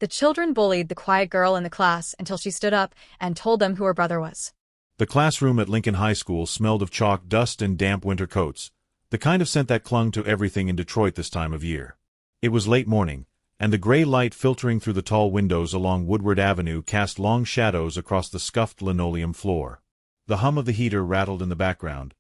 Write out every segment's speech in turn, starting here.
The children bullied the quiet girl in the class until she stood up and told them who her brother was. The classroom at Lincoln High School smelled of chalk, dust, and damp winter coats, the kind of scent that clung to everything in Detroit this time of year. It was late morning, and the gray light filtering through the tall windows along Woodward Avenue cast long shadows across the scuffed linoleum floor. The hum of the heater rattled in the background,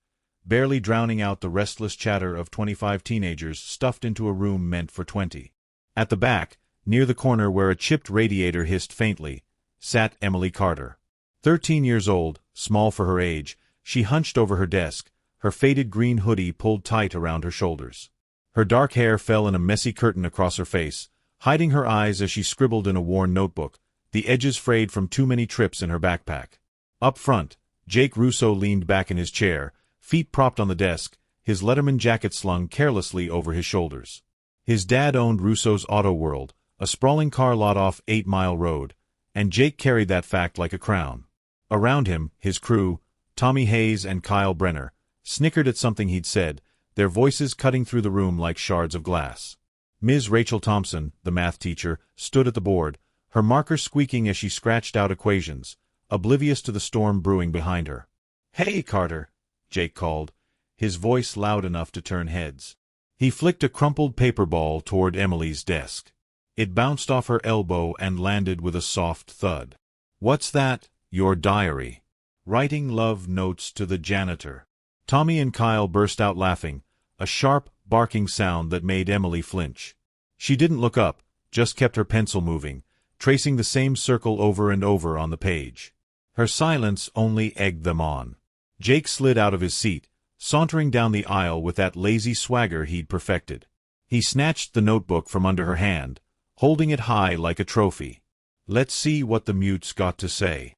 barely drowning out the restless chatter of 25 teenagers stuffed into a room meant for 20. At the back, near the corner where a chipped radiator hissed faintly, sat Emily Carter. 13 years old, small for her age, she hunched over her desk, her faded green hoodie pulled tight around her shoulders. Her dark hair fell in a messy curtain across her face, hiding her eyes as she scribbled in a worn notebook, the edges frayed from too many trips in her backpack. Up front, Jake Russo leaned back in his chair, feet propped on the desk, his Letterman jacket slung carelessly over his shoulders. His dad owned Russo's Auto World, a sprawling car lot off 8 Mile Road, and Jake carried that fact like a crown. Around him, his crew, Tommy Hayes and Kyle Brenner, snickered at something he'd said, their voices cutting through the room like shards of glass. Ms. Rachel Thompson, the math teacher, stood at the board, her marker squeaking as she scratched out equations, oblivious to the storm brewing behind her. "Hey, Carter," Jake called, his voice loud enough to turn heads. He flicked a crumpled paper ball toward Emily's desk. It bounced off her elbow and landed with a soft thud. "What's that?" "Your diary. Writing love notes to the janitor." Tommy and Kyle burst out laughing, a sharp, barking sound that made Emily flinch. She didn't look up, just kept her pencil moving, tracing the same circle over and over on the page. Her silence only egged them on. Jake slid out of his seat, sauntering down the aisle with that lazy swagger he'd perfected. He snatched the notebook from under her hand, holding it high like a trophy. "Let's see what the mute's got to say."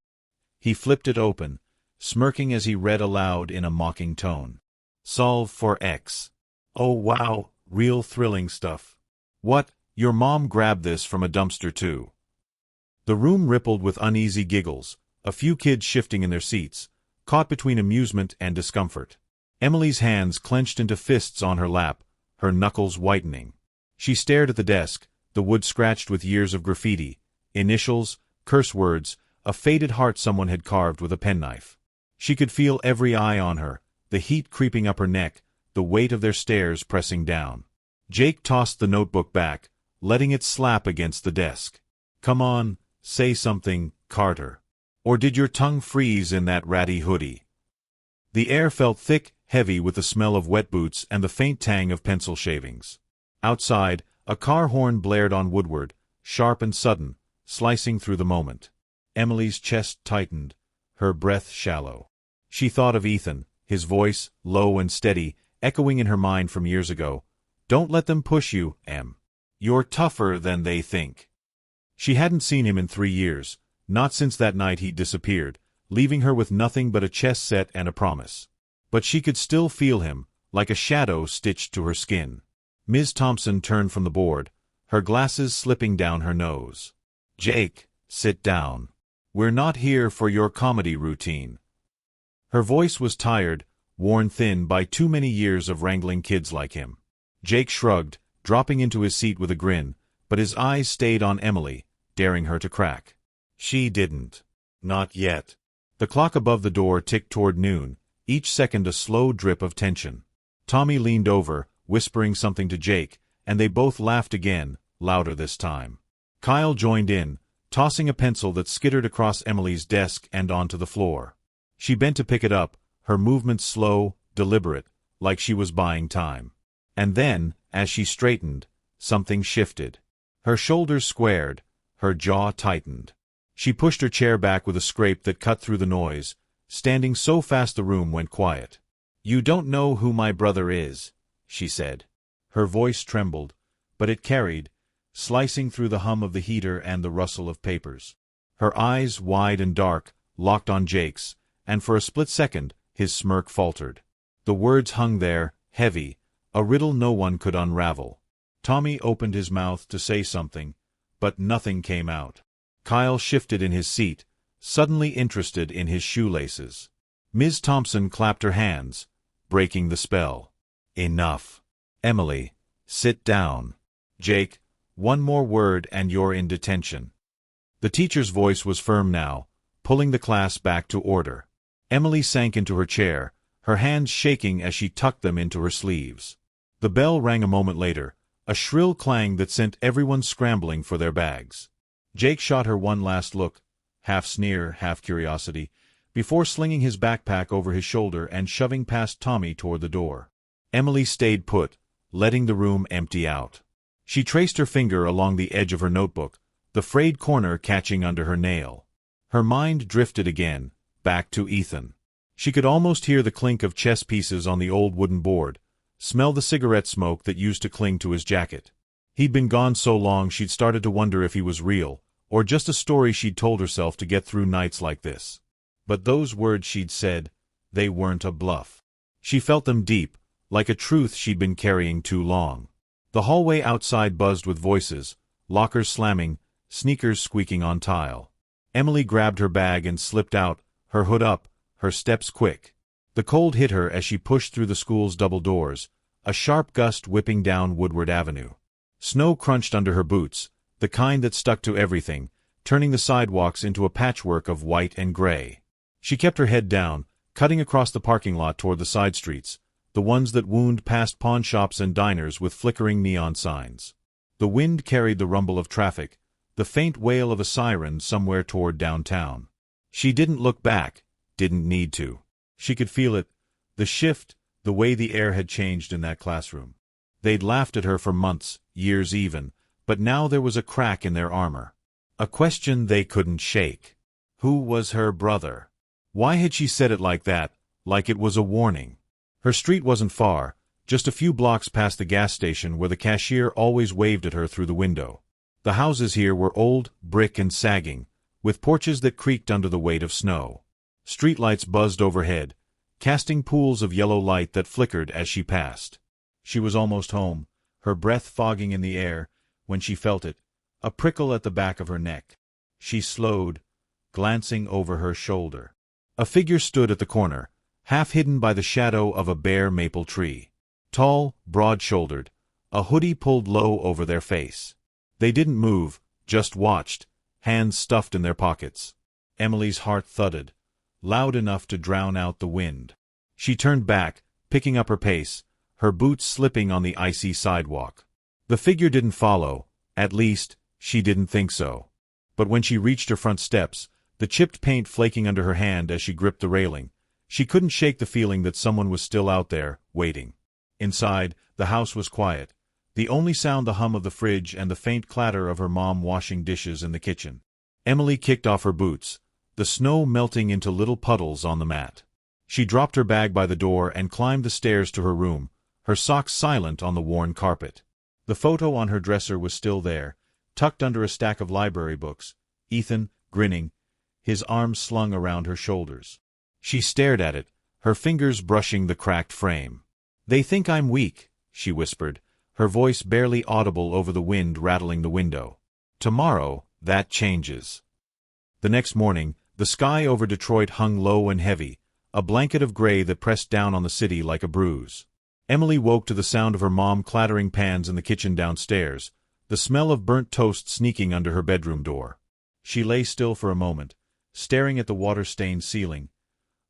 He flipped it open, smirking as he read aloud in a mocking tone. "Solve for X. Oh wow, real thrilling stuff. What, your mom grabbed this from a dumpster too?" The room rippled with uneasy giggles, a few kids shifting in their seats, caught between amusement and discomfort. Emily's hands clenched into fists on her lap, her knuckles whitening. She stared at the desk, the wood scratched with years of graffiti, initials, curse words, a faded heart someone had carved with a penknife. She could feel every eye on her, the heat creeping up her neck, the weight of their stares pressing down. Jake tossed the notebook back, letting it slap against the desk. "Come on, say something, Carter. Or did your tongue freeze in that ratty hoodie?" The air felt thick, heavy with the smell of wet boots and the faint tang of pencil shavings. Outside, a car horn blared on Woodward, sharp and sudden, slicing through the moment. Emily's chest tightened, her breath shallow. She thought of Ethan, his voice, low and steady, echoing in her mind from years ago. "Don't let them push you, Em. You're tougher than they think." She hadn't seen him in 3 years, not since that night he'd disappeared, leaving her with nothing but a chest set and a promise. But she could still feel him, like a shadow stitched to her skin. Ms. Thompson turned from the board, her glasses slipping down her nose. "Jake, sit down. We're not here for your comedy routine." Her voice was tired, worn thin by too many years of wrangling kids like him. Jake shrugged, dropping into his seat with a grin, but his eyes stayed on Emily, daring her to crack. She didn't. Not yet. The clock above the door ticked toward noon, each second a slow drip of tension. Tommy leaned over, whispering something to Jake, and they both laughed again, louder this time. Kyle joined in, tossing a pencil that skittered across Emily's desk and onto the floor. She bent to pick it up, her movements slow, deliberate, like she was buying time. And then, as she straightened, something shifted. Her shoulders squared, her jaw tightened. She pushed her chair back with a scrape that cut through the noise, standing so fast the room went quiet. "You don't know who my brother is," she said. Her voice trembled, but it carried, slicing through the hum of the heater and the rustle of papers. Her eyes, wide and dark, locked on Jake's, and for a split second, his smirk faltered. The words hung there, heavy, a riddle no one could unravel. Tommy opened his mouth to say something, but nothing came out. Kyle shifted in his seat, suddenly interested in his shoelaces. Ms. Thompson clapped her hands, breaking the spell. "Enough. Emily, sit down." "Jake, One more word and you're in detention." The teacher's voice was firm now, pulling the class back to order. Emily sank into her chair, her hands shaking as she tucked them into her sleeves. The bell rang a moment later, a shrill clang that sent everyone scrambling for their bags. Jake shot her one last look, half sneer, half curiosity, before slinging his backpack over his shoulder and shoving past Tommy toward the door. Emily stayed put, letting the room empty out. She traced her finger along the edge of her notebook, the frayed corner catching under her nail. Her mind drifted again, back to Ethan. She could almost hear the clink of chess pieces on the old wooden board, smell the cigarette smoke that used to cling to his jacket. He'd been gone so long she'd started to wonder if he was real, or just a story she'd told herself to get through nights like this. But those words she'd said, they weren't a bluff. She felt them deep, like a truth she'd been carrying too long. The hallway outside buzzed with voices, lockers slamming, sneakers squeaking on tile. Emily grabbed her bag and slipped out, her hood up, her steps quick. The cold hit her as she pushed through the school's double doors, a sharp gust whipping down Woodward Avenue. Snow crunched under her boots, the kind that stuck to everything, turning the sidewalks into a patchwork of white and gray. She kept her head down, cutting across the parking lot toward the side streets, the ones that wound past pawn shops and diners with flickering neon signs. The wind carried the rumble of traffic, the faint wail of a siren somewhere toward downtown. She didn't look back, didn't need to. She could feel it, the shift, the way the air had changed in that classroom. They'd laughed at her for months, years even, but now there was a crack in their armor. A question they couldn't shake. Who was her brother? Why had she said it like that, like it was a warning? Her street wasn't far, just a few blocks past the gas station where the cashier always waved at her through the window. The houses here were old, brick and sagging, with porches that creaked under the weight of snow. Streetlights buzzed overhead, casting pools of yellow light that flickered as she passed. She was almost home, her breath fogging in the air, when she felt it, a prickle at the back of her neck. She slowed, glancing over her shoulder. A figure stood at the corner, half hidden by the shadow of a bare maple tree. Tall, broad-shouldered, a hoodie pulled low over their face. They didn't move, just watched, hands stuffed in their pockets. Emily's heart thudded, loud enough to drown out the wind. She turned back, picking up her pace, her boots slipping on the icy sidewalk. The figure didn't follow, at least, she didn't think so. But when she reached her front steps, the chipped paint flaking under her hand as she gripped the railing, she couldn't shake the feeling that someone was still out there, waiting. Inside, the house was quiet, the only sound the hum of the fridge and the faint clatter of her mom washing dishes in the kitchen. Emily kicked off her boots, the snow melting into little puddles on the mat. She dropped her bag by the door and climbed the stairs to her room, her socks silent on the worn carpet. The photo on her dresser was still there, tucked under a stack of library books, Ethan, grinning, his arms slung around her shoulders. She stared at it, her fingers brushing the cracked frame. "They think I'm weak," she whispered, her voice barely audible over the wind rattling the window. "Tomorrow, that changes." The next morning, the sky over Detroit hung low and heavy, a blanket of gray that pressed down on the city like a bruise. Emily woke to the sound of her mom clattering pans in the kitchen downstairs, the smell of burnt toast sneaking under her bedroom door. She lay still for a moment, staring at the water-stained ceiling,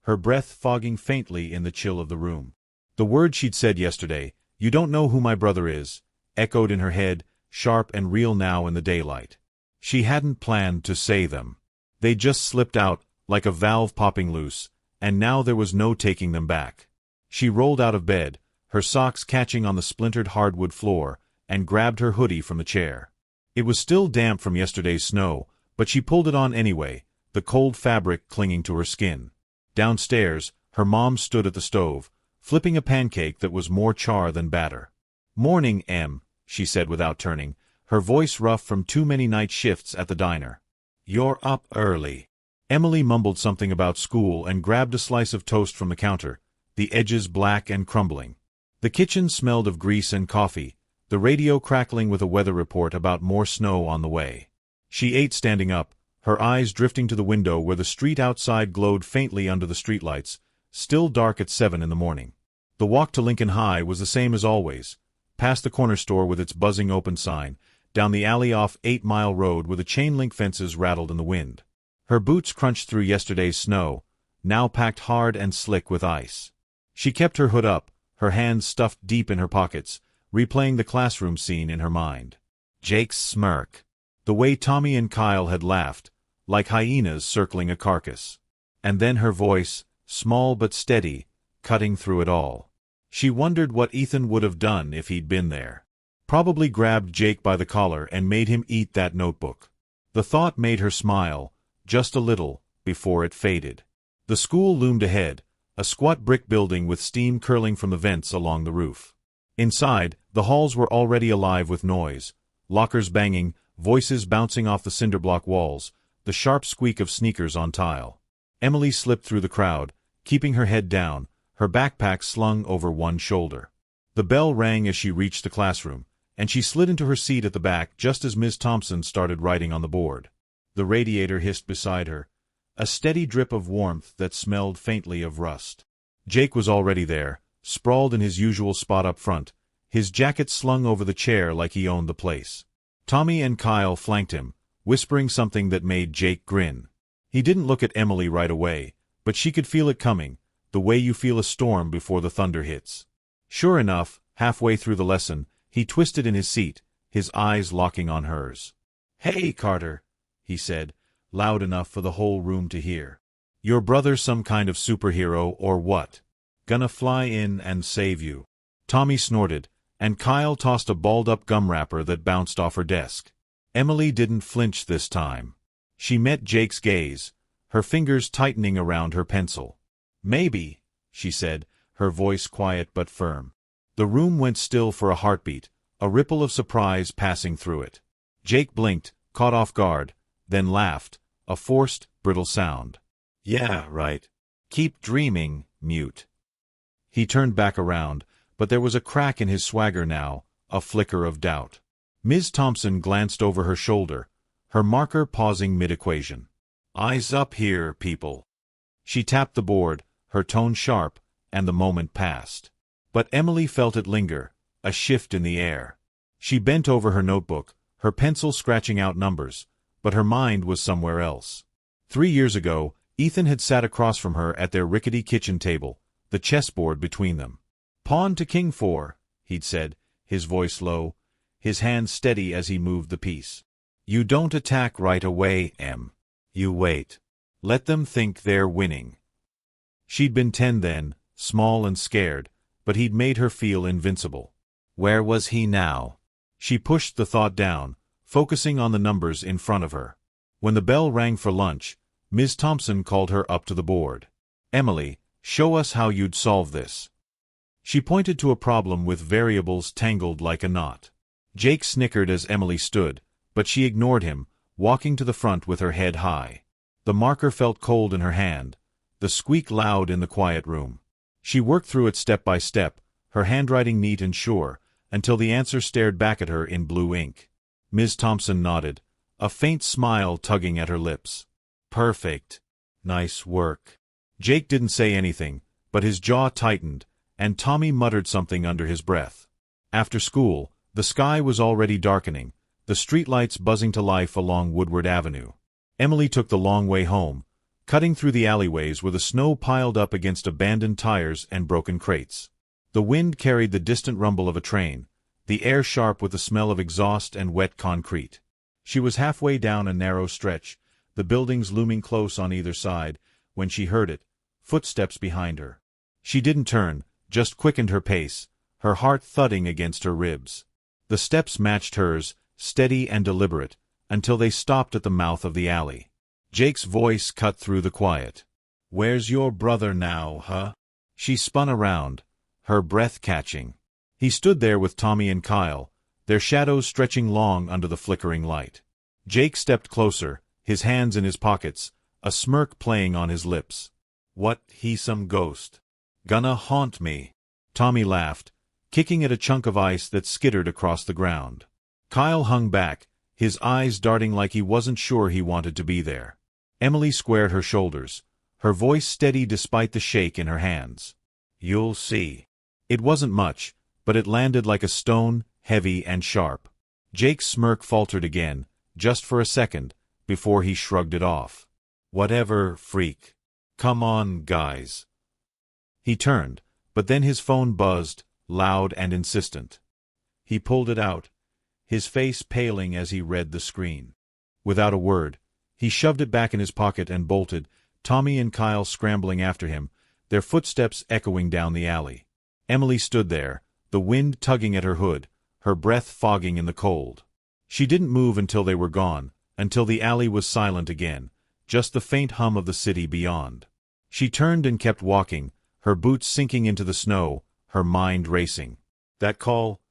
her breath fogging faintly in the chill of the room. The words she'd said yesterday, "You don't know who my brother is," echoed in her head, sharp and real now in the daylight. She hadn't planned to say them. They just slipped out, like a valve popping loose, and now there was no taking them back. She rolled out of bed, her socks catching on the splintered hardwood floor, and grabbed her hoodie from the chair. It was still damp from yesterday's snow, but she pulled it on anyway, the cold fabric clinging to her skin. Downstairs, her mom stood at the stove, flipping a pancake that was more char than batter. "Morning, Em," she said without turning, her voice rough from too many night shifts at the diner. "You're up early." Emily mumbled something about school and grabbed a slice of toast from the counter, the edges black and crumbling. The kitchen smelled of grease and coffee, the radio crackling with a weather report about more snow on the way. She ate standing up, her eyes drifting to the window where the street outside glowed faintly under the streetlights, still dark at 7 in the morning. The walk to Lincoln High was the same as always, past the corner store with its buzzing open sign, down the alley off 8 Mile Road where the chain-link fences rattled in the wind. Her boots crunched through yesterday's snow, now packed hard and slick with ice. She kept her hood up, her hands stuffed deep in her pockets, replaying the classroom scene in her mind. Jake's smirk. The way Tommy and Kyle had laughed, like hyenas circling a carcass. And then her voice, small but steady, cutting through it all. She wondered what Ethan would have done if he'd been there. Probably grabbed Jake by the collar and made him eat that notebook. The thought made her smile, just a little, before it faded. The school loomed ahead, a squat brick building with steam curling from the vents along the roof. Inside, the halls were already alive with noise, lockers banging, voices bouncing off the cinderblock walls, the sharp squeak of sneakers on tile. Emily slipped through the crowd, keeping her head down, her backpack slung over one shoulder. The bell rang as she reached the classroom, and she slid into her seat at the back just as Ms. Thompson started writing on the board. The radiator hissed beside her, a steady drip of warmth that smelled faintly of rust. Jake was already there, sprawled in his usual spot up front, his jacket slung over the chair like he owned the place. Tommy and Kyle flanked him, whispering something that made Jake grin. He didn't look at Emily right away, but she could feel it coming, the way you feel a storm before the thunder hits. Sure enough, halfway through the lesson, he twisted in his seat, his eyes locking on hers. "Hey, Carter," he said, loud enough for the whole room to hear. "Your brother some kind of superhero or what? Gonna fly in and save you." Tommy snorted, and Kyle tossed a balled-up gum wrapper that bounced off her desk. Emily didn't flinch this time. She met Jake's gaze, her fingers tightening around her pencil. "Maybe," she said, her voice quiet but firm. The room went still for a heartbeat, a ripple of surprise passing through it. Jake blinked, caught off guard, then laughed, a forced, brittle sound. "Yeah, right. Keep dreaming, mute." He turned back around, but there was a crack in his swagger now, a flicker of doubt. Ms. Thompson glanced over her shoulder, her marker pausing mid-equation. "Eyes up here, people." She tapped the board, her tone sharp, and the moment passed. But Emily felt it linger, a shift in the air. She bent over her notebook, her pencil scratching out numbers, but her mind was somewhere else. 3 years ago, Ethan had sat across from her at their rickety kitchen table, the chessboard between them. "Pawn to king 4, he'd said, his voice low, his hand steady as he moved the piece. "You don't attack right away, Em. You wait. Let them think they're winning." She'd been 10 then, small and scared, but he'd made her feel invincible. Where was he now? She pushed the thought down, focusing on the numbers in front of her. When the bell rang for lunch, Ms. Thompson called her up to the board. "Emily, show us how you'd solve this." She pointed to a problem with variables tangled like a knot. Jake snickered as Emily stood, but she ignored him, walking to the front with her head high. The marker felt cold in her hand, the squeak loud in the quiet room. She worked through it step by step, her handwriting neat and sure, until the answer stared back at her in blue ink. Ms. Thompson nodded, a faint smile tugging at her lips. "Perfect. Nice work." Jake didn't say anything, but his jaw tightened, and Tommy muttered something under his breath. After school, the sky was already darkening, the streetlights buzzing to life along Woodward Avenue. Emily took the long way home, cutting through the alleyways where the snow piled up against abandoned tires and broken crates. The wind carried the distant rumble of a train, the air sharp with the smell of exhaust and wet concrete. She was halfway down a narrow stretch, the buildings looming close on either side, when she heard it, footsteps behind her. She didn't turn, just quickened her pace, her heart thudding against her ribs. The steps matched hers, steady and deliberate, until they stopped at the mouth of the alley. Jake's voice cut through the quiet. "Where's your brother now, huh?" She spun around, her breath catching. He stood there with Tommy and Kyle, their shadows stretching long under the flickering light. Jake stepped closer, his hands in his pockets, a smirk playing on his lips. "What, he some ghost? Gonna haunt me?" Tommy laughed, kicking at a chunk of ice that skittered across the ground. Kyle hung back, his eyes darting like he wasn't sure he wanted to be there. Emily squared her shoulders, her voice steady despite the shake in her hands. "You'll see." It wasn't much, but it landed like a stone, heavy and sharp. Jake's smirk faltered again, just for a second, before he shrugged it off. Whatever, freak. Come on, guys. He turned, but then his phone buzzed, loud and insistent. He pulled it out, his face paling as he read the screen. Without a word, he shoved it back in his pocket and bolted, Tommy and Kyle scrambling after him, their footsteps echoing down the alley. Emily stood there, the wind tugging at her hood, her breath fogging in the cold. She didn't move until they were gone, until the alley was silent again, just the faint hum of the city beyond. She turned and kept walking, her boots sinking into the snow, her mind racing. That call?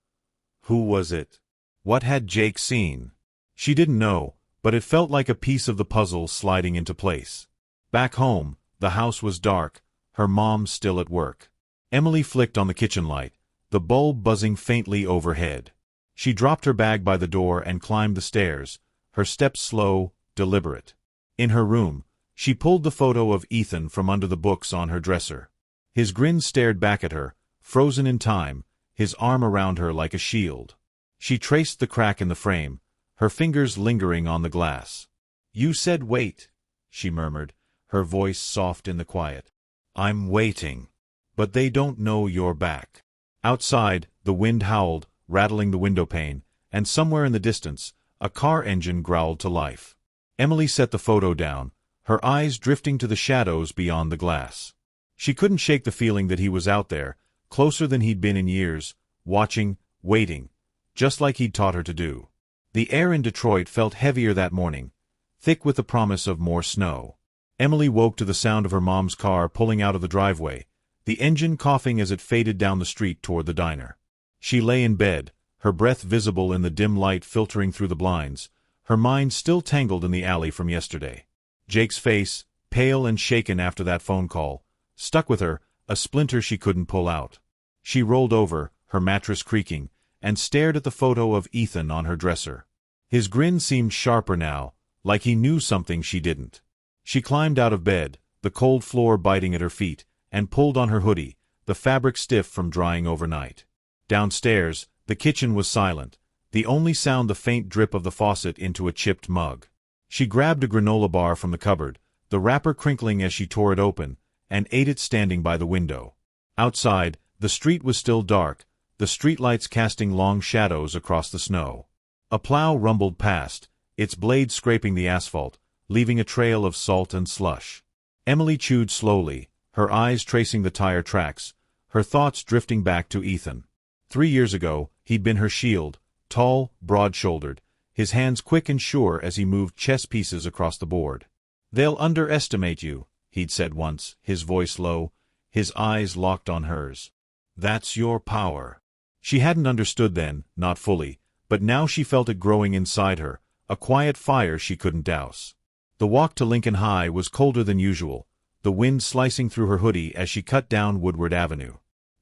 Who was it? What had Jake seen? She didn't know, but it felt like a piece of the puzzle sliding into place. Back home, the house was dark, her mom still at work. Emily flicked on the kitchen light, the bulb buzzing faintly overhead. She dropped her bag by the door and climbed the stairs, her steps slow, deliberate. In her room, she pulled the photo of Ethan from under the books on her dresser. His grin stared back at her, frozen in time, his arm around her like a shield. She traced the crack in the frame, her fingers lingering on the glass. "You said wait," she murmured, her voice soft in the quiet. "I'm waiting. But they don't know you're back." Outside, the wind howled, rattling the windowpane, and somewhere in the distance, a car engine growled to life. Emily set the photo down, her eyes drifting to the shadows beyond the glass. She couldn't shake the feeling that he was out there, closer than he'd been in years, watching, waiting, just like he'd taught her to do. The air in Detroit felt heavier that morning, thick with the promise of more snow. Emily woke to the sound of her mom's car pulling out of the driveway, the engine coughing as it faded down the street toward the diner. She lay in bed, her breath visible in the dim light filtering through the blinds, her mind still tangled in the alley from yesterday. Jake's face, pale and shaken after that phone call, stuck with her, a splinter she couldn't pull out. She rolled over, her mattress creaking, and stared at the photo of Ethan on her dresser. His grin seemed sharper now, like he knew something she didn't. She climbed out of bed, the cold floor biting at her feet, and pulled on her hoodie, the fabric stiff from drying overnight. Downstairs, the kitchen was silent, the only sound the faint drip of the faucet into a chipped mug. She grabbed a granola bar from the cupboard, the wrapper crinkling as she tore it open, and ate it standing by the window. Outside, the street was still dark, the streetlights casting long shadows across the snow. A plow rumbled past, its blade scraping the asphalt, leaving a trail of salt and slush. Emily chewed slowly, her eyes tracing the tire tracks, her thoughts drifting back to Ethan. 3 years ago, he'd been her shield, tall, broad-shouldered, his hands quick and sure as he moved chess pieces across the board. "They'll underestimate you," he'd said once, his voice low, his eyes locked on hers. "That's your power." She hadn't understood then, not fully, but now she felt it growing inside her, a quiet fire she couldn't douse. The walk to Lincoln High was colder than usual, the wind slicing through her hoodie as she cut down Woodward Avenue.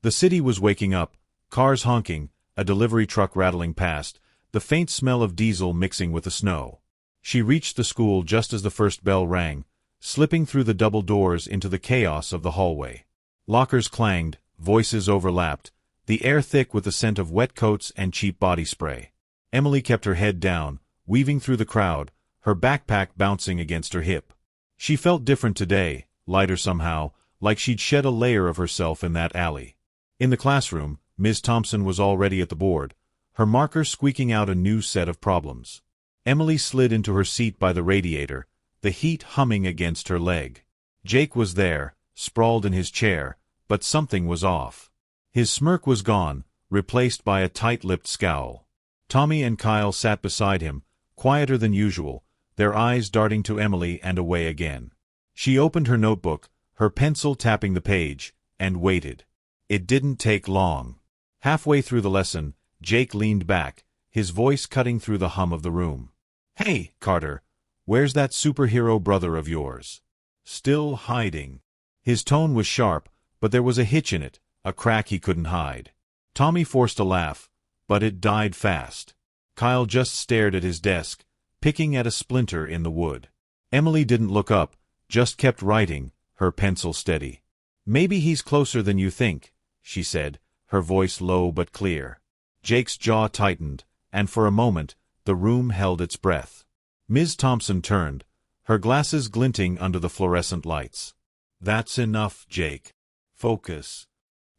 The city was waking up, cars honking, a delivery truck rattling past, the faint smell of diesel mixing with the snow. She reached the school just as the first bell rang, slipping through the double doors into the chaos of the hallway. Lockers clanged, voices overlapped, the air thick with the scent of wet coats and cheap body spray. Emily kept her head down, weaving through the crowd, her backpack bouncing against her hip. She felt different today, lighter somehow, like she'd shed a layer of herself in that alley. In the classroom, Ms. Thompson was already at the board, her marker squeaking out a new set of problems. Emily slid into her seat by the radiator, the heat humming against her leg. Jake was there, sprawled in his chair, but something was off. His smirk was gone, replaced by a tight-lipped scowl. Tommy and Kyle sat beside him, quieter than usual, their eyes darting to Emily and away again. She opened her notebook, her pencil tapping the page, and waited. It didn't take long. Halfway through the lesson, Jake leaned back, his voice cutting through the hum of the room. "Hey, Carter, where's that superhero brother of yours? Still hiding?" His tone was sharp, but there was a hitch in it, a crack he couldn't hide. Tommy forced a laugh, but it died fast. Kyle just stared at his desk, picking at a splinter in the wood. Emily didn't look up, just kept writing, her pencil steady. "Maybe he's closer than you think," she said, her voice low but clear. Jake's jaw tightened, and for a moment, the room held its breath. Ms. Thompson turned, her glasses glinting under the fluorescent lights. "That's enough, Jake. Focus."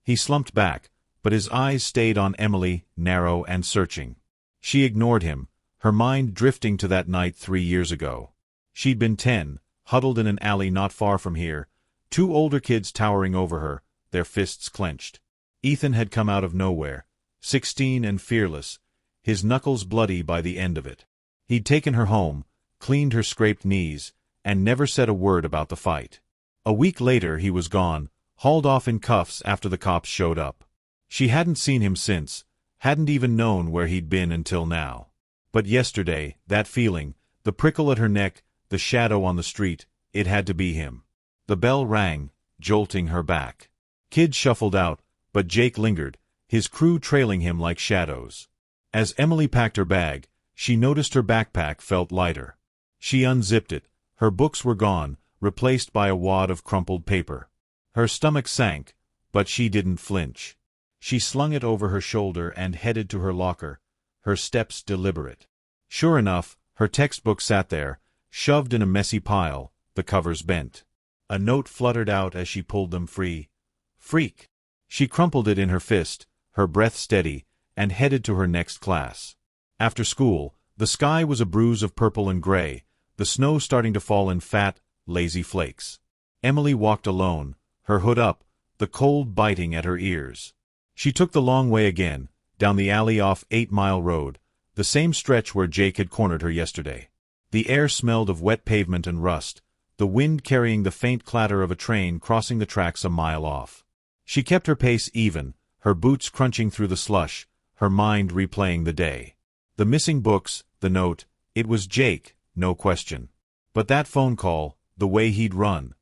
He slumped back, but his eyes stayed on Emily, narrow and searching. She ignored him, her mind drifting to that night 3 years ago. She'd been 10, huddled in an alley not far from here, 2 older kids towering over her, their fists clenched. Ethan had come out of nowhere, 16 and fearless, his knuckles bloody by the end of it. He'd taken her home, cleaned her scraped knees, and never said a word about the fight. A week later he was gone, hauled off in cuffs after the cops showed up. She hadn't seen him since, hadn't even known where he'd been until now. But yesterday, that feeling, the prickle at her neck, the shadow on the street, it had to be him. The bell rang, jolting her back. Kids shuffled out, but Jake lingered, his crew trailing him like shadows. As Emily packed her bag, she noticed her backpack felt lighter. She unzipped it. Her books were gone, replaced by a wad of crumpled paper. Her stomach sank, but she didn't flinch. She slung it over her shoulder and headed to her locker, her steps deliberate. Sure enough, her textbook sat there, shoved in a messy pile, the covers bent. A note fluttered out as she pulled them free. "Freak." She crumpled it in her fist, her breath steady, and headed to her next class. After school, the sky was a bruise of purple and gray, the snow starting to fall in fat, lazy flakes. Emily walked alone, her hood up, the cold biting at her ears. She took the long way again, down the alley off 8 Mile Road, the same stretch where Jake had cornered her yesterday. The air smelled of wet pavement and rust, the wind carrying the faint clatter of a train crossing the tracks a mile off. She kept her pace even, her boots crunching through the slush, her mind replaying the day. The missing books, the note, it was Jake, no question. But that phone call, the way he'd run.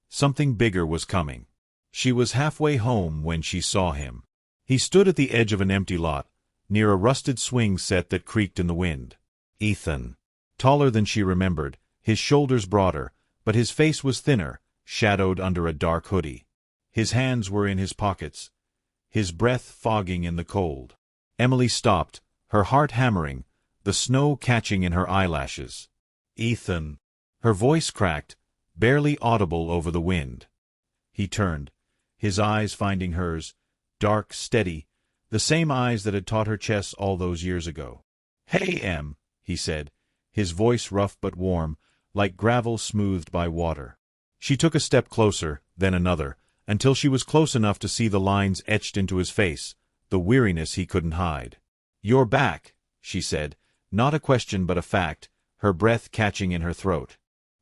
Something bigger was coming. She was halfway home when she saw him. He stood at the edge of an empty lot, near a rusted swing set that creaked in the wind. Ethan. Taller than she remembered, his shoulders broader, but his face was thinner, shadowed under a dark hoodie. His hands were in his pockets, his breath fogging in the cold. Emily stopped, her heart hammering, the snow catching in her eyelashes. "Ethan." Her voice cracked, barely audible over the wind. He turned, his eyes finding hers, dark, steady, the same eyes that had taught her chess all those years ago. "Hey, Em," he said, his voice rough but warm, like gravel smoothed by water. She took a step closer, then another, until she was close enough to see the lines etched into his face, the weariness he couldn't hide. "You're back," she said, not a question but a fact, her breath catching in her throat.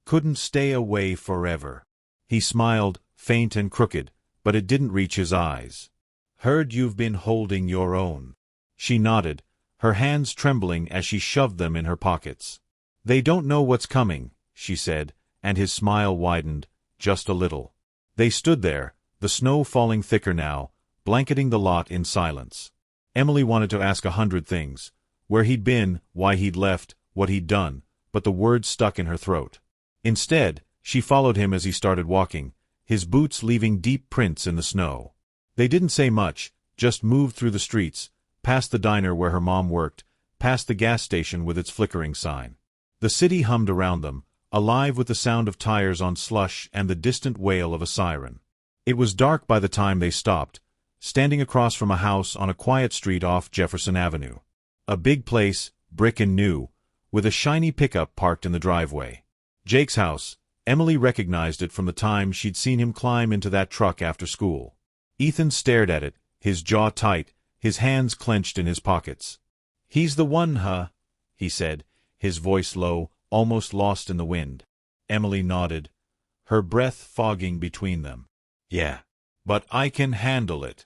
"Couldn't stay away forever." He smiled, faint and crooked, but it didn't reach his eyes. "Heard you've been holding your own." She nodded, her hands trembling as she shoved them in her pockets. "They don't know what's coming," she said, and his smile widened, just a little. They stood there, the snow falling thicker now, blanketing the lot in silence. Emily wanted to ask 100 things. Where he'd been, why he'd left, what he'd done, but the words stuck in her throat. Instead, she followed him as he started walking, his boots leaving deep prints in the snow. They didn't say much, just moved through the streets, past the diner where her mom worked, past the gas station with its flickering sign. The city hummed around them, alive with the sound of tires on slush and the distant wail of a siren. It was dark by the time they stopped, standing across from a house on a quiet street off Jefferson Avenue. A big place, brick and new, with a shiny pickup parked in the driveway. Jake's house. Emily recognized it from the time she'd seen him climb into that truck after school. Ethan stared at it, his jaw tight, his hands clenched in his pockets. "He's the one, huh?" he said, his voice low, almost lost in the wind. Emily nodded, her breath fogging between them. "Yeah. But I can handle it."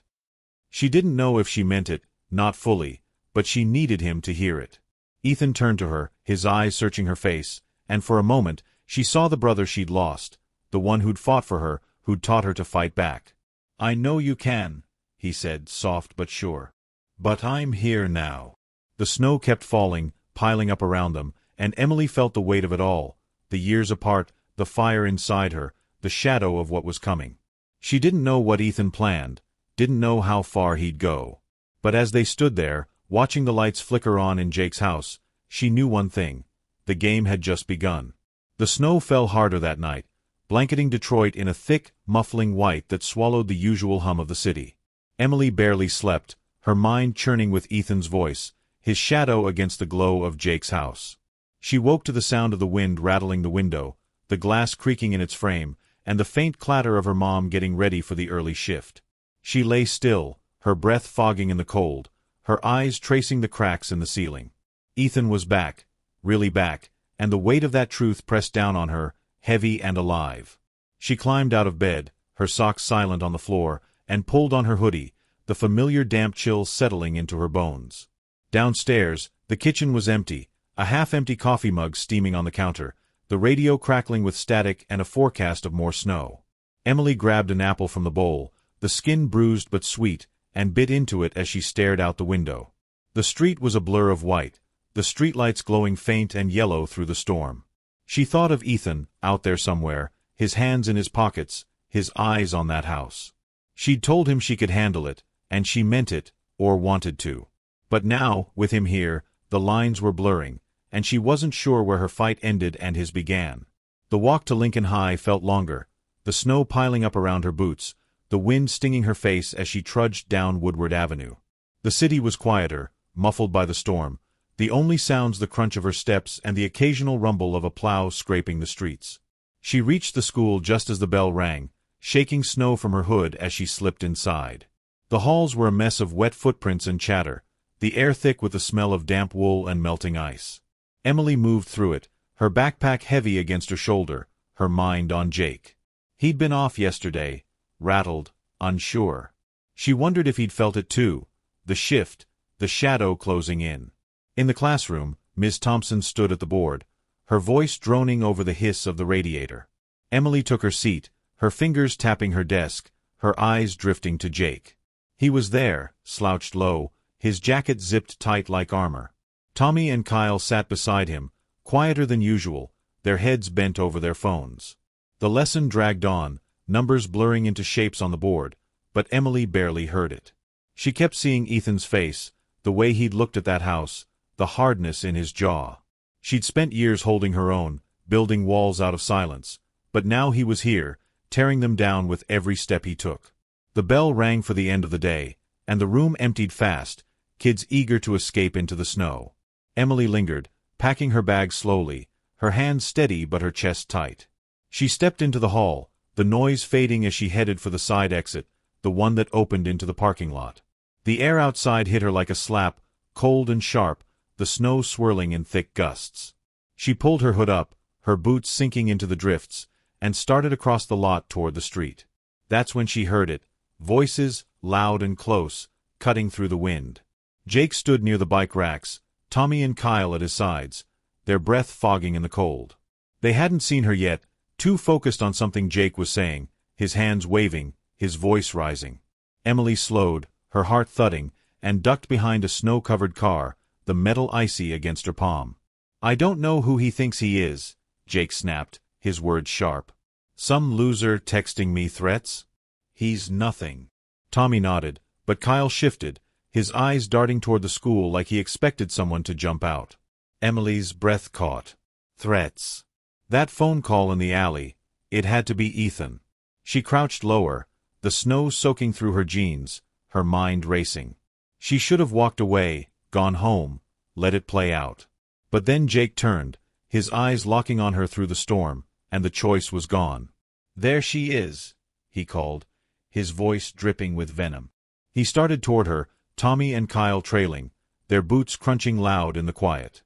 She didn't know if she meant it, not fully, but she needed him to hear it. Ethan turned to her, his eyes searching her face, and for a moment she saw the brother she'd lost, the one who'd fought for her, who'd taught her to fight back. "I know you can," he said, soft but sure. "But I'm here now." The snow kept falling, piling up around them, and Emily felt the weight of it all, the years apart, the fire inside her, the shadow of what was coming. She didn't know what Ethan planned, didn't know how far he'd go. But as they stood there, Watching the lights flicker on in Jake's house, she knew one thing: the game had just begun. The snow fell harder that night, blanketing Detroit in a thick, muffling white that swallowed the usual hum of the city. Emily barely slept, her mind churning with Ethan's voice, his shadow against the glow of Jake's house. She woke to the sound of the wind rattling the window, the glass creaking in its frame, and the faint clatter of her mom getting ready for the early shift. She lay still, her breath fogging in the cold, her eyes tracing the cracks in the ceiling. Ethan was back, really back, and the weight of that truth pressed down on her, heavy and alive. She climbed out of bed, her socks silent on the floor, and pulled on her hoodie, the familiar damp chill settling into her bones. Downstairs, the kitchen was empty, a half-empty coffee mug steaming on the counter, the radio crackling with static and a forecast of more snow. Emily grabbed an apple from the bowl, the skin bruised but sweet, and bit into it as she stared out the window. The street was a blur of white, the streetlights glowing faint and yellow through the storm. She thought of Ethan, out there somewhere, his hands in his pockets, his eyes on that house. She'd told him she could handle it, and she meant it, or wanted to. But now, with him here, the lines were blurring, and she wasn't sure where her fight ended and his began. The walk to Lincoln High felt longer, the snow piling up around her boots, the wind stinging her face as she trudged down Woodward Avenue. The city was quieter, muffled by the storm, the only sounds the crunch of her steps and the occasional rumble of a plow scraping the streets. She reached the school just as the bell rang, shaking snow from her hood as she slipped inside. The halls were a mess of wet footprints and chatter, the air thick with the smell of damp wool and melting ice. Emily moved through it, her backpack heavy against her shoulder, her mind on Jake. He'd been off yesterday, rattled, unsure. She wondered if he'd felt it too, the shift, the shadow closing in. In the classroom, Ms. Thompson stood at the board, her voice droning over the hiss of the radiator. Emily took her seat, her fingers tapping her desk, her eyes drifting to Jake. He was there, slouched low, his jacket zipped tight like armor. Tommy and Kyle sat beside him, quieter than usual, their heads bent over their phones. The lesson dragged on, numbers blurring into shapes on the board, but Emily barely heard it. She kept seeing Ethan's face, the way he'd looked at that house, the hardness in his jaw. She'd spent years holding her own, building walls out of silence, but now he was here, tearing them down with every step he took. The bell rang for the end of the day, and the room emptied fast, kids eager to escape into the snow. Emily lingered, packing her bag slowly, her hands steady but her chest tight. She stepped into the hall, the noise fading as she headed for the side exit, the one that opened into the parking lot. The air outside hit her like a slap, cold and sharp, the snow swirling in thick gusts. She pulled her hood up, her boots sinking into the drifts, and started across the lot toward the street. That's when she heard it, voices, loud and close, cutting through the wind. Jake stood near the bike racks, Tommy and Kyle at his sides, their breath fogging in the cold. They hadn't seen her yet, too focused on something Jake was saying, his hands waving, his voice rising. Emily slowed, her heart thudding, and ducked behind a snow-covered car, the metal icy against her palm. "I don't know who he thinks he is," Jake snapped, his words sharp. "Some loser texting me threats? He's nothing." Tommy nodded, but Kyle shifted, his eyes darting toward the school like he expected someone to jump out. Emily's breath caught. Threats. That phone call in the alley, it had to be Ethan. She crouched lower, the snow soaking through her jeans, her mind racing. She should have walked away, gone home, let it play out. But then Jake turned, his eyes locking on her through the storm, and the choice was gone. "There she is," he called, his voice dripping with venom. He started toward her, Tommy and Kyle trailing, their boots crunching loud in the quiet.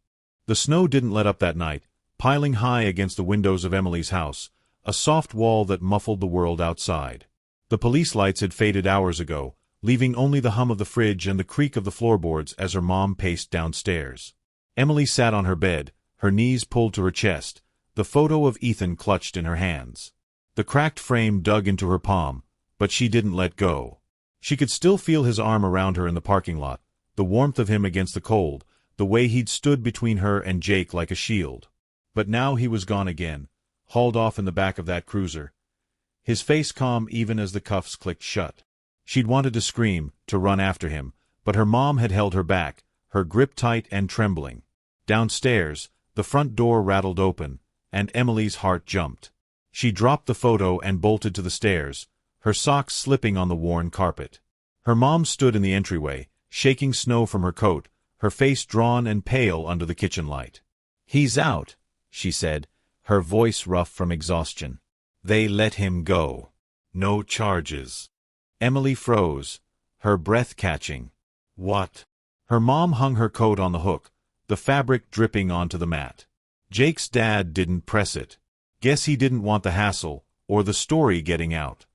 The snow didn't let up that night, piling high against the windows of Emily's house, a soft wall that muffled the world outside. The police lights had faded hours ago, leaving only the hum of the fridge and the creak of the floorboards as her mom paced downstairs. Emily sat on her bed, her knees pulled to her chest, the photo of Ethan clutched in her hands. The cracked frame dug into her palm, but she didn't let go. She could still feel his arm around her in the parking lot, the warmth of him against the cold, the way he'd stood between her and Jake like a shield. But now he was gone again, hauled off in the back of that cruiser, his face calm even as the cuffs clicked shut. She'd wanted to scream, to run after him, but her mom had held her back, her grip tight and trembling. Downstairs, the front door rattled open, and Emily's heart jumped. She dropped the photo and bolted to the stairs, her socks slipping on the worn carpet. Her mom stood in the entryway, shaking snow from her coat, her face drawn and pale under the kitchen light. "He's out," she said, her voice rough from exhaustion. "They let him go. No charges." Emily froze, her breath catching. "What?" Her mom hung her coat on the hook, the fabric dripping onto the mat. "Jake's dad didn't press it. Guess he didn't want the hassle, or the story getting out."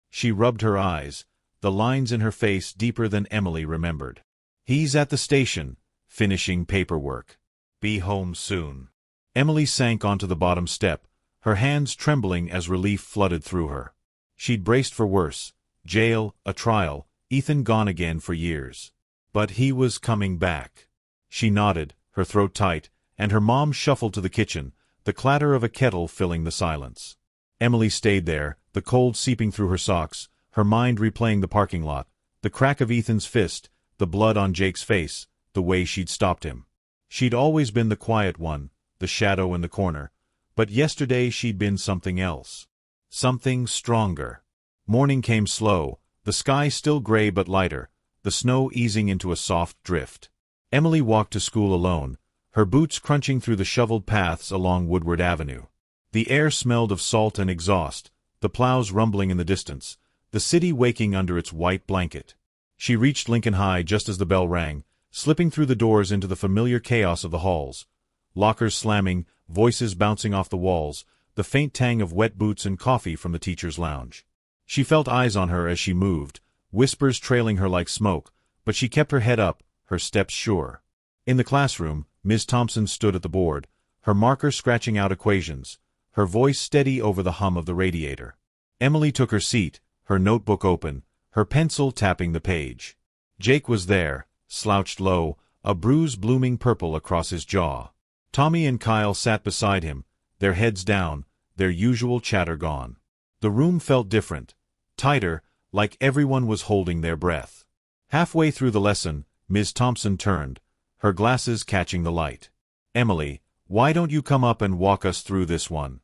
She rubbed her eyes, the lines in her face deeper than Emily remembered. "He's at the station, finishing paperwork. Be home soon." Emily sank onto the bottom step, her hands trembling as relief flooded through her. She'd braced for worse: jail, a trial, Ethan gone again for years. But he was coming back. She nodded, her throat tight, and her mom shuffled to the kitchen, the clatter of a kettle filling the silence. Emily stayed there, the cold seeping through her socks, her mind replaying the parking lot, the crack of Ethan's fist, the blood on Jake's face, the way she'd stopped him. She'd always been the quiet one, the shadow in the corner, but yesterday she'd been something else. Something stronger. Morning came slow, the sky still gray but lighter, the snow easing into a soft drift. Emily walked to school alone, her boots crunching through the shoveled paths along Woodward Avenue. The air smelled of salt and exhaust, the plows rumbling in the distance, the city waking under its white blanket. She reached Lincoln High just as the bell rang, slipping through the doors into the familiar chaos of the halls. Lockers slamming, voices bouncing off the walls, the faint tang of wet boots and coffee from the teacher's lounge. She felt eyes on her as she moved, whispers trailing her like smoke, but she kept her head up, her steps sure. In the classroom, Ms. Thompson stood at the board, her marker scratching out equations, her voice steady over the hum of the radiator. Emily took her seat, her notebook open, her pencil tapping the page. Jake was there, slouched low, a bruise blooming purple across his jaw. Tommy and Kyle sat beside him, their heads down, their usual chatter gone. The room felt different, tighter, like everyone was holding their breath. Halfway through the lesson, Ms. Thompson turned, her glasses catching the light. "Emily, why don't you come up and walk us through this one?"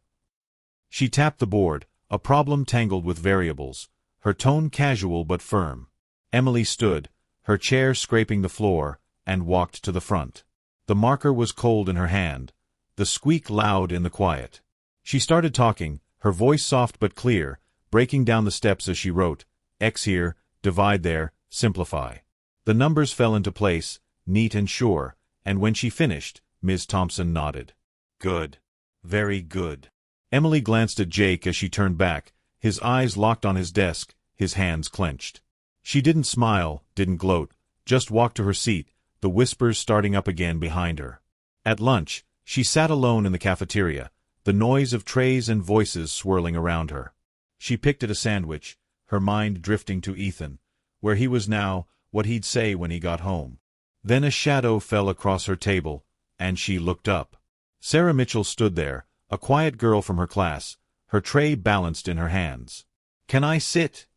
She tapped the board, a problem tangled with variables, her tone casual but firm. Emily stood, her chair scraping the floor, and walked to the front. The marker was cold in her hand, the squeak loud in the quiet. She started talking, her voice soft but clear, breaking down the steps as she wrote, X here, divide there, simplify. The numbers fell into place, neat and sure, and when she finished, Ms. Thompson nodded. "Good. Very good." Emily glanced at Jake as she turned back, his eyes locked on his desk, his hands clenched. She didn't smile, didn't gloat, just walked to her seat, the whispers starting up again behind her. At lunch, she sat alone in the cafeteria, the noise of trays and voices swirling around her. She picked at a sandwich, her mind drifting to Ethan, where he was now, what he'd say when he got home. Then a shadow fell across her table, and she looked up. Sarah Mitchell stood there, a quiet girl from her class, her tray balanced in her hands. "Can I sit?"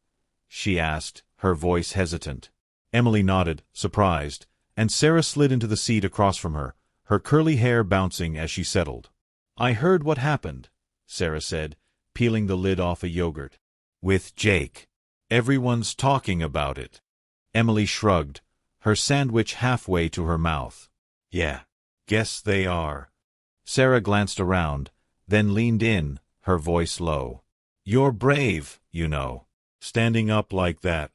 she asked, her voice hesitant. Emily nodded, surprised, and Sarah slid into the seat across from her, her curly hair bouncing as she settled. "I heard what happened," Sarah said, peeling the lid off a yogurt. "With Jake. Everyone's talking about it." Emily shrugged, her sandwich halfway to her mouth. "Yeah, guess they are." Sarah glanced around, then leaned in, her voice low. "You're brave, you know, standing up like that.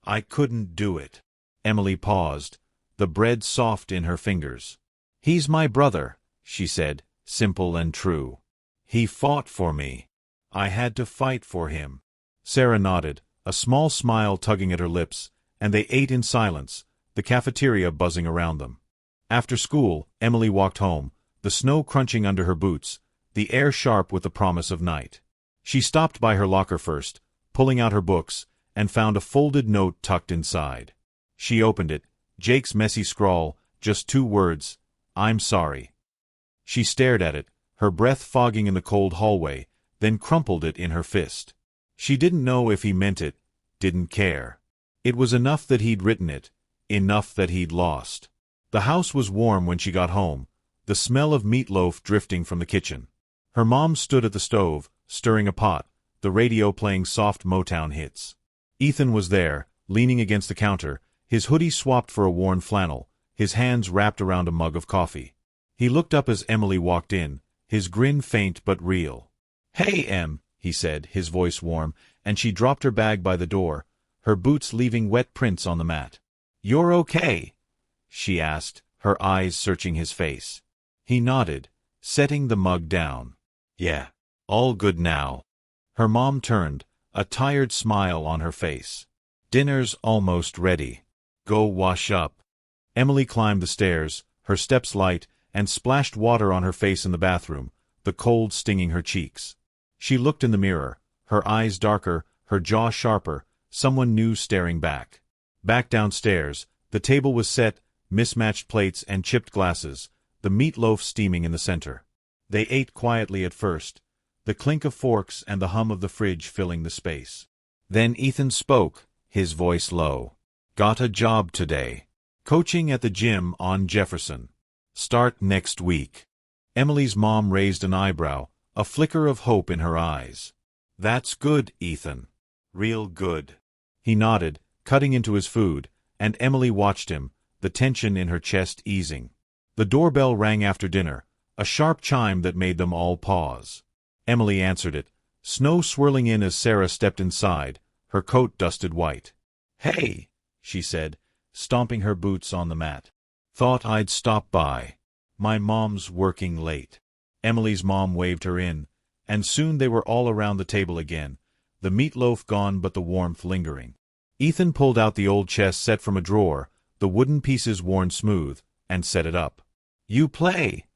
I couldn't do it." Emily paused, the bread soft in her fingers. "He's my brother," she said, simple and true. "He fought for me. I had to fight for him." Sarah nodded, a small smile tugging at her lips, and they ate in silence, the cafeteria buzzing around them. After school, Emily walked home, the snow crunching under her boots, the air sharp with the promise of night. She stopped by her locker first, pulling out her books, and found a folded note tucked inside. She opened it, Jake's messy scrawl, just 2 words, "I'm sorry." She stared at it, her breath fogging in the cold hallway, then crumpled it in her fist. She didn't know if he meant it, didn't care. It was enough that he'd written it, enough that he'd lost. The house was warm when she got home, the smell of meatloaf drifting from the kitchen. Her mom stood at the stove, stirring a pot, the radio playing soft Motown hits. Ethan was there, leaning against the counter, his hoodie swapped for a worn flannel, his hands wrapped around a mug of coffee. He looked up as Emily walked in, his grin faint but real. "Hey, Em," he said, his voice warm, and she dropped her bag by the door, her boots leaving wet prints on the mat. "You're okay?" she asked, her eyes searching his face. He nodded, setting the mug down. "Yeah, all good now." Her mom turned, a tired smile on her face. "Dinner's almost ready. Go wash up." Emily climbed the stairs, her steps light, and splashed water on her face in the bathroom, the cold stinging her cheeks. She looked in the mirror, her eyes darker, her jaw sharper, someone new staring back. Back downstairs, the table was set, mismatched plates and chipped glasses, the meatloaf steaming in the center. They ate quietly at first, the clink of forks and the hum of the fridge filling the space. Then Ethan spoke, his voice low. "Got a job today. Coaching at the gym on Jefferson. Start next week." Emily's mom raised an eyebrow, a flicker of hope in her eyes. "That's good, Ethan. Real good." He nodded, cutting into his food, and Emily watched him, the tension in her chest easing. The doorbell rang after dinner, a sharp chime that made them all pause. Emily answered it, snow swirling in as Sarah stepped inside, her coat dusted white. "Hey," she said, stomping her boots on the mat. "Thought I'd stop by. My mom's working late." Emily's mom waved her in, and soon they were all around the table again, the meatloaf gone but the warmth lingering. Ethan pulled out the old chess set from a drawer, the wooden pieces worn smooth, and set it up. "You play?"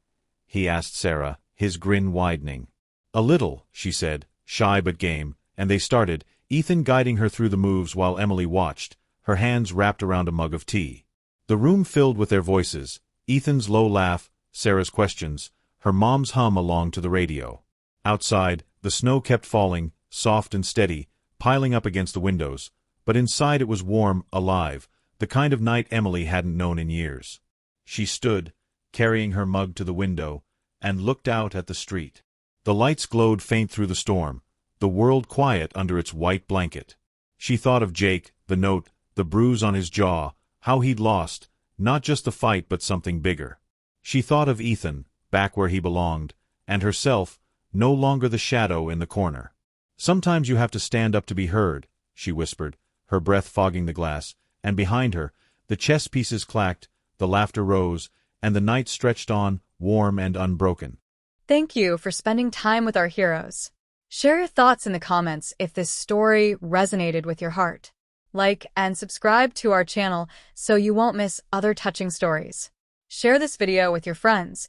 he asked Sarah, his grin widening. "A little," she said, shy but game, and they started, Ethan guiding her through the moves while Emily watched, her hands wrapped around a mug of tea. The room filled with their voices, Ethan's low laugh, Sarah's questions, her mom's hum along to the radio. Outside, the snow kept falling, soft and steady, piling up against the windows, but inside it was warm, alive, the kind of night Emily hadn't known in years. She stood, carrying her mug to the window, and looked out at the street. The lights glowed faint through the storm, the world quiet under its white blanket. She thought of Jake, the note, the bruise on his jaw, how he'd lost, not just the fight but something bigger. She thought of Ethan, back where he belonged, and herself, no longer the shadow in the corner. "Sometimes you have to stand up to be heard," she whispered, her breath fogging the glass, and behind her, the chess pieces clacked, the laughter rose, and the night stretched on, warm and unbroken. Thank you for spending time with our heroes. Share your thoughts in the comments if this story resonated with your heart. Like and subscribe to our channel so you won't miss other touching stories. Share this video with your friends.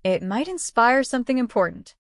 It might inspire something important.